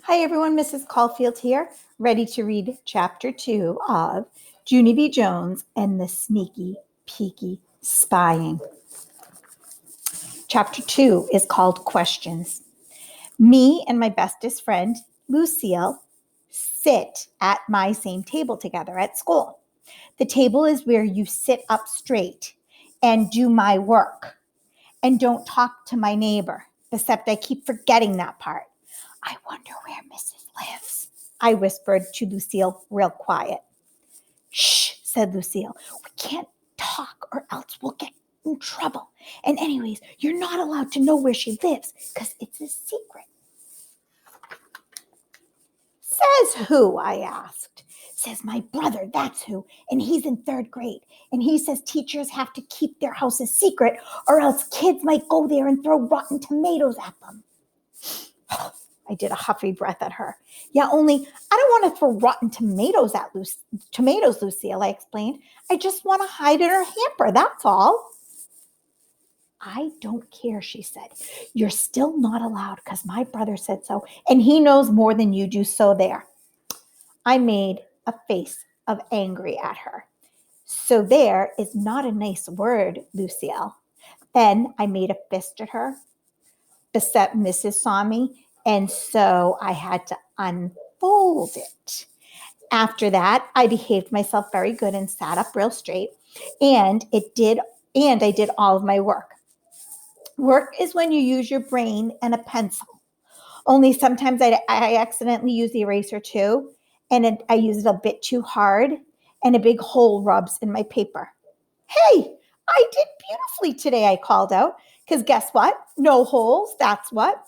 Hi everyone, Mrs. Caulfield here, ready to read Chapter 2 of Junie B. Jones and the Sneaky Peeky Spying. Chapter 2 is called Questions. Me and my bestest friend, Lucille, sit at my same table together at school. The table is where you sit up straight and do my work and don't talk to my neighbor, except I keep forgetting that part. I wonder where Mrs. lives, I whispered to Lucille real quiet. Shh, said Lucille. We can't talk or else we'll get in trouble. And anyways, you're not allowed to know where she lives because it's a secret. Says who? I asked. Says my brother, that's who. And he's in 3rd grade. And he says teachers have to keep their house a secret or else kids might go there and throw rotten tomatoes at them. I did a huffy breath at her. Yeah, only I don't want to throw rotten tomatoes at Lucille, I explained. I just want to hide in her hamper, that's all. I don't care, she said. You're still not allowed because my brother said so, and he knows more than you do, so there. I made a face of angry at her. So there is not a nice word, Lucille. Then I made a fist at her. Except Mrs. saw me, and so I had to unfold it. After that, I behaved myself very good and sat up real straight, and I did all of my work. Work is when you use your brain and a pencil. Only sometimes I accidentally use the eraser too, and I use it a bit too hard, and a big hole rubs in my paper. Hey, I did beautifully today, I called out, because guess what? No holes, that's what.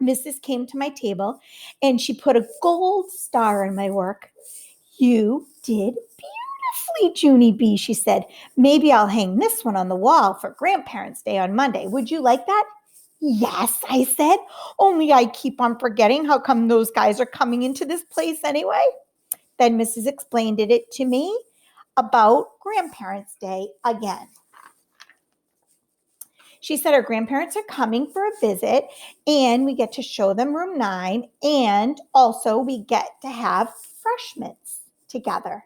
Mrs. came to my table, and she put a gold star in my work. You did beautifully, Junie B, she said. Maybe I'll hang this one on the wall for Grandparents' Day on Monday. Would you like that? Yes, I said. Only I keep on forgetting how come those guys are coming into this place anyway. Then Mrs. explained it to me about Grandparents' Day again. She said her grandparents are coming for a visit and we get to show them room 9 and also we get to have fresh mints together.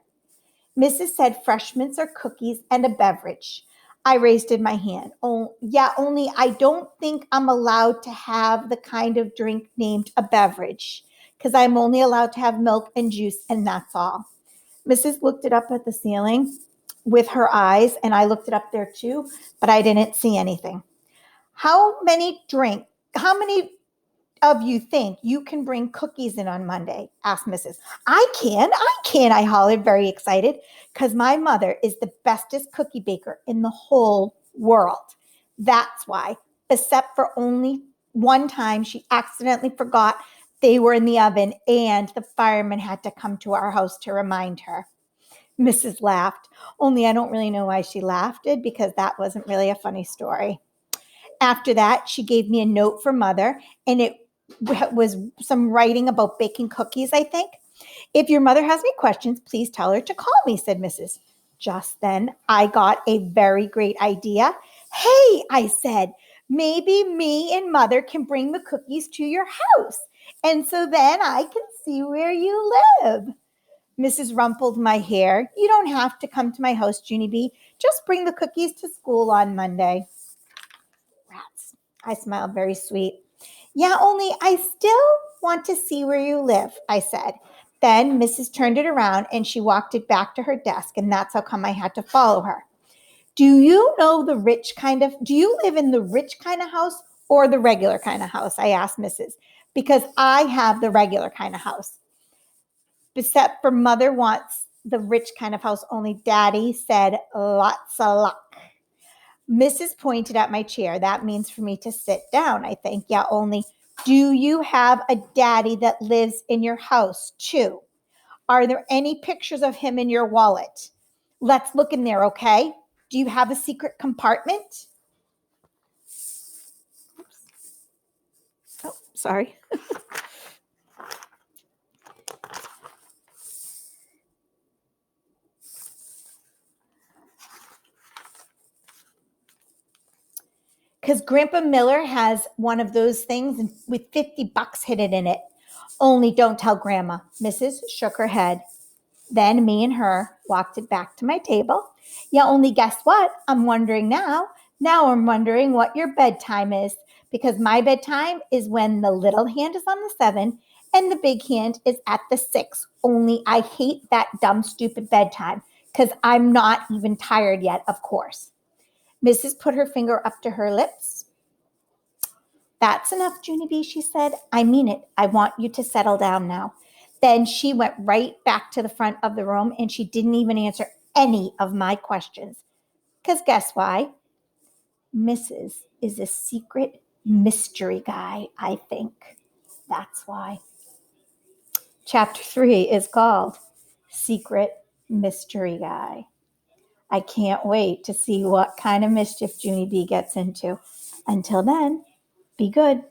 Mrs. said fresh mints are cookies and a beverage. I raised my hand. Oh, yeah, only I don't think I'm allowed to have the kind of drink named a beverage because I'm only allowed to have milk and juice and that's all. Mrs. looked it up at the ceiling with her eyes and I looked it up there too, but I didn't see anything. How many of you think you can bring cookies in on Monday? Asked Mrs. I can, I hollered, very excited, because my mother is the bestest cookie baker in the whole world. That's why, except for only one time she accidentally forgot they were in the oven and the fireman had to come to our house to remind her. Mrs. laughed, only I don't really know why she laughed because that wasn't really a funny story. After that, she gave me a note for Mother, and it was some writing about baking cookies, I think. If your mother has any questions, please tell her to call me, said Mrs. Just then, I got a very great idea. Hey, I said, maybe me and Mother can bring the cookies to your house, and so then I can see where you live. Mrs. rumpled my hair. You don't have to come to my house, Junie B. Just bring the cookies to school on Monday. Rats. I smiled very sweet. Yeah, only I still want to see where you live, I said. Then Mrs. turned it around and she walked it back to her desk, and that's how come I had to follow her. Do you live in the rich kind of house or the regular kind of house? I asked Mrs. Because I have the regular kind of house. Except for Mother wants the rich kind of house, only Daddy said lots of luck. Mrs. pointed at my chair. That means for me to sit down, I think. Yeah, only do you have a daddy that lives in your house too? Are there any pictures of him in your wallet? Let's look in there, okay? Do you have a secret compartment? Oops. Oh, sorry. Because Grandpa Miller has one of those things with $50 hidden in it. Only don't tell Grandma. Mrs. shook her head. Then me and her walked it back to my table. Yeah, only guess what? I'm wondering now. Now I'm wondering what your bedtime is, because my bedtime is when the little hand is on the 7 and the big hand is at the 6. Only I hate that dumb, stupid bedtime because I'm not even tired yet, of course. Mrs. put her finger up to her lips. That's enough, Junie B, she said. I mean it. I want you to settle down now. Then she went right back to the front of the room and she didn't even answer any of my questions. Because guess why? Mrs. is a secret mystery guy, I think. That's why. Chapter 3 is called Secret Mystery Guy. I can't wait to see what kind of mischief Junie B gets into. Until then, be good.